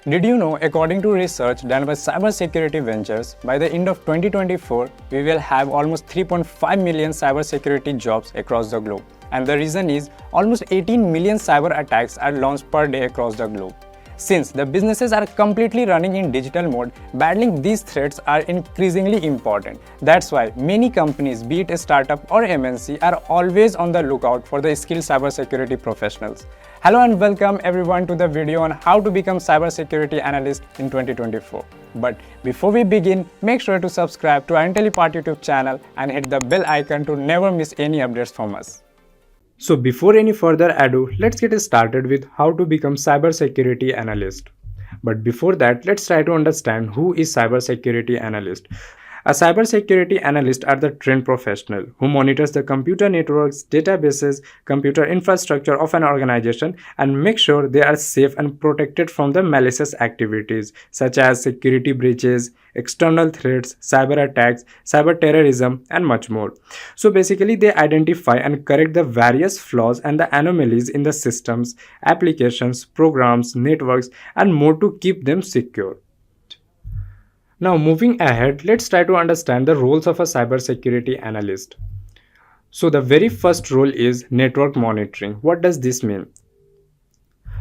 Did you know, according to research done by Cyber Security Ventures, by the end of 2024, we will have almost 3.5 million cybersecurity jobs across the globe. And the reason is almost 18 million cyber attacks are launched per day across the globe. Since the businesses are completely running in digital mode, battling these threats are increasingly important. That's why many companies, be it a startup or MNC, are always on the lookout for the skilled cybersecurity professionals. Hello and welcome everyone to the video on how to become cybersecurity analyst in 2024. But before we begin, make sure to subscribe to our Intellipaat YouTube channel and hit the bell icon to never miss any updates from us. So before any further ado, let's get started with how to become cybersecurity analyst. But before that, let's try to understand who is cybersecurity analyst. A cybersecurity analyst are the trained professional who monitors the computer networks, databases, computer infrastructure of an organization and make sure they are safe and protected from the malicious activities such as security breaches, external threats, cyber attacks, cyber terrorism, and much more. So basically, they identify and correct the various flaws and the anomalies in the systems, applications, programs, networks, and more to keep them secure. Now moving ahead, let's try to understand the roles of a cybersecurity analyst. So the very first role is network monitoring. What does this mean?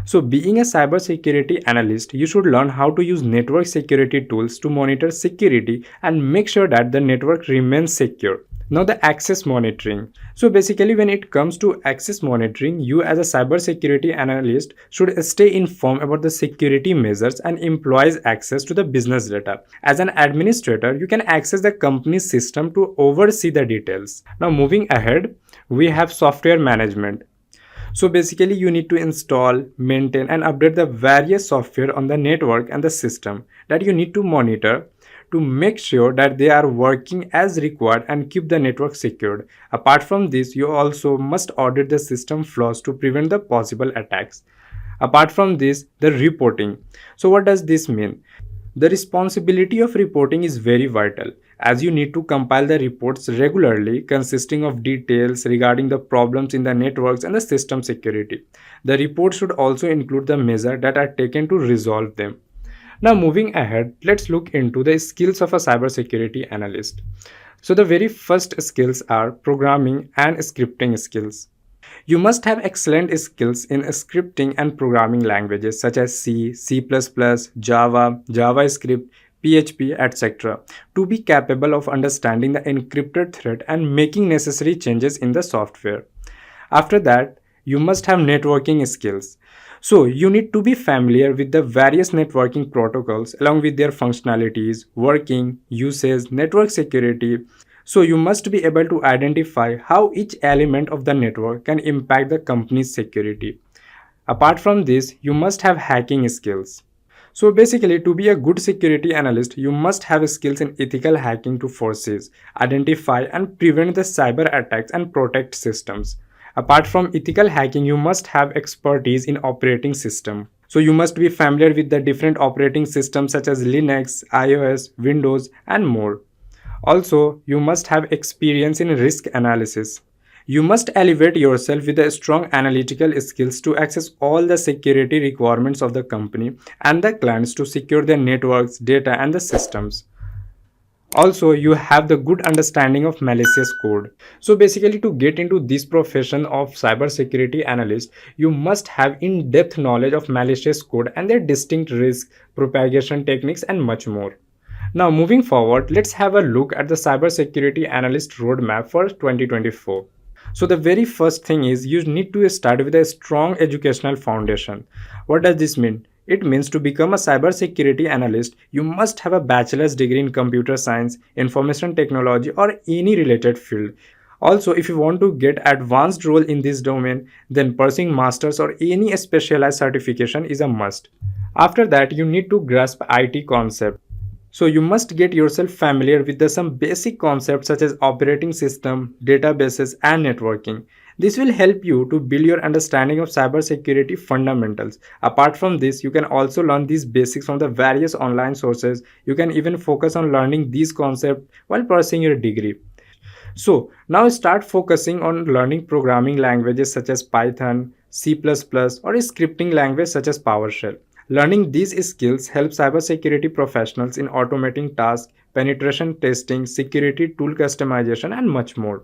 So being a cybersecurity analyst, you should learn how to use network security tools to monitor security and make sure that the network remains secure. Now the access monitoring. So basically when it comes to access monitoring, you as a cybersecurity analyst should stay informed about the security measures and employees access to the business data. As an administrator, you can access the company's system to oversee the details. Now moving ahead, we have software management. So basically you need to install, maintain and update the various software on the network and the system that you need to monitor to make sure that they are working as required and keep the network secured. Apart from this, you also must audit the system flaws to prevent the possible attacks. Apart from this, the reporting. So what does this mean? The responsibility of reporting is very vital as you need to compile the reports regularly consisting of details regarding the problems in the networks and the system security. The report should also include the measures that are taken to resolve them. Now moving ahead, let's look into the skills of a cybersecurity analyst. So the very first skills are programming and scripting skills. You must have excellent skills in scripting and programming languages such as C, C++, Java, JavaScript, PHP, etc. to be capable of understanding the encrypted threat and making necessary changes in the software. After that, you must have networking skills. So you need to be familiar with the various networking protocols along with their functionalities, working, usage, network security. So you must be able to identify how each element of the network can impact the company's security. Apart from this, you must have hacking skills. So basically, to be a good security analyst, you must have skills in ethical hacking to forces, identify and prevent the cyber attacks and protect systems. Apart from ethical hacking, you must have expertise in operating system. So you must be familiar with the different operating systems such as Linux, iOS, Windows and more. Also, you must have experience in risk analysis. You must elevate yourself with the strong analytical skills to access all the security requirements of the company and the clients to secure their networks, data and the systems. Also, you have the good understanding of malicious code. So basically to get into this profession of cybersecurity analyst, you must have in-depth knowledge of malicious code and their distinct risk, propagation techniques and much more. Now moving forward, let's have a look at the cybersecurity analyst roadmap for 2024. So the very first thing is you need to start with a strong educational foundation. What does this mean? It means to become a cybersecurity analyst, you must have a bachelor's degree in computer science, information technology or any related field. Also, if you want to get advanced role in this domain, then pursuing masters or any specialized certification is a must. After that, you need to grasp IT concept. So you must get yourself familiar with some basic concepts such as operating system, databases and networking. This will help you to build your understanding of cybersecurity fundamentals. Apart from this, you can also learn these basics from the various online sources. You can even focus on learning these concepts while pursuing your degree. So now start focusing on learning programming languages such as Python, C++ or a scripting language such as PowerShell. Learning these skills helps cybersecurity professionals in automating tasks, penetration testing, security tool customization, and much more.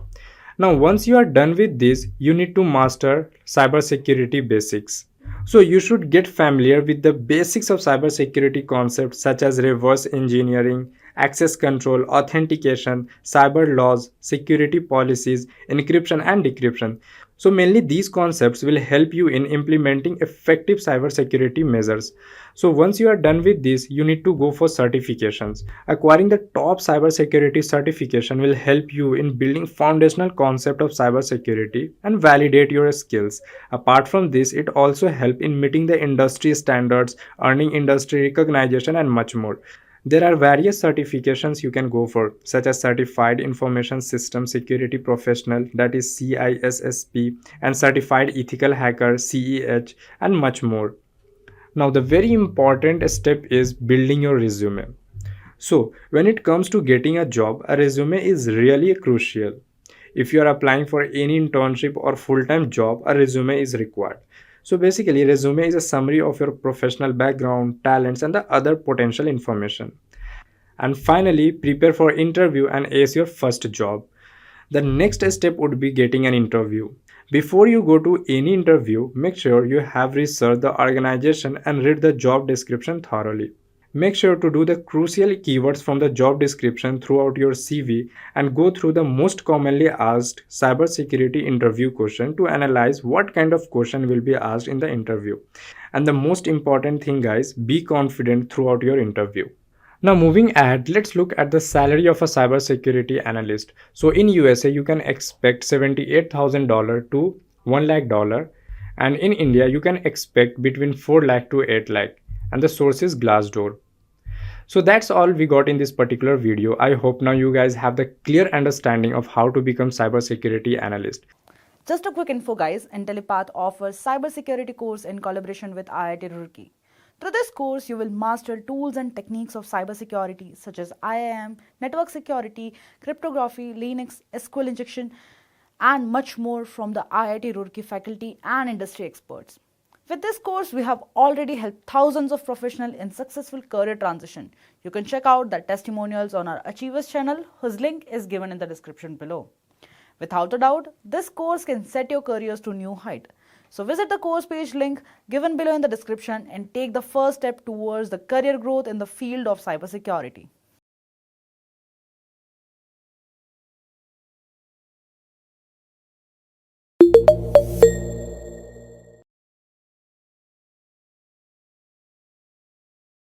Now, once you are done with this, you need to master cybersecurity basics. So, you should get familiar with the basics of cybersecurity concepts such as reverse engineering, access control, authentication, cyber laws, security policies, encryption, and decryption. So, mainly these concepts will help you in implementing effective cybersecurity measures. So, once you are done with this, you need to go for certifications. Acquiring the top cybersecurity certification will help you in building foundational concept of cybersecurity and validate your skills. Apart from this, it also help in meeting the industry standards, earning industry recognition, and much more. There are various certifications you can go for, such as Certified Information System Security Professional, that is CISSP, and Certified Ethical Hacker, CEH, and much more. Now, the very important step is building your resume. So, when it comes to getting a job, a resume is really crucial. If you are applying for any internship or full-time job, a resume is required. So basically, resume is a summary of your professional background, talents, and the other potential information. And finally, prepare for interview and ace your first job. The next step would be getting an interview. Before you go to any interview, make sure you have researched the organization and read the job description thoroughly. Make sure to do the crucial keywords from the job description throughout your CV and go through the most commonly asked cybersecurity interview question to analyze what kind of question will be asked in the interview. And the most important thing, guys, be confident throughout your interview. Now moving ahead, let's look at the salary of a cybersecurity analyst. So in USA, you can expect $78,000 to $1 lakh, and in India, you can expect between 4 lakh to 8 lakh, and the source is Glassdoor. So that's all we got in this particular video. I hope now you guys have the clear understanding of how to become cybersecurity analyst. Just a quick info guys, Intellipaat offers cybersecurity course in collaboration with IIT Roorkee. Through this course, you will master tools and techniques of cybersecurity such as IAM, network security, cryptography, Linux, SQL injection, and much more from the IIT Roorkee faculty and industry experts. With this course, we have already helped thousands of professionals in successful career transition. You can check out the testimonials on our Achievers channel, whose link is given in the description below. Without a doubt, this course can set your careers to new height. So visit the course page link given below in the description and take the first step towards the career growth in the field of cybersecurity.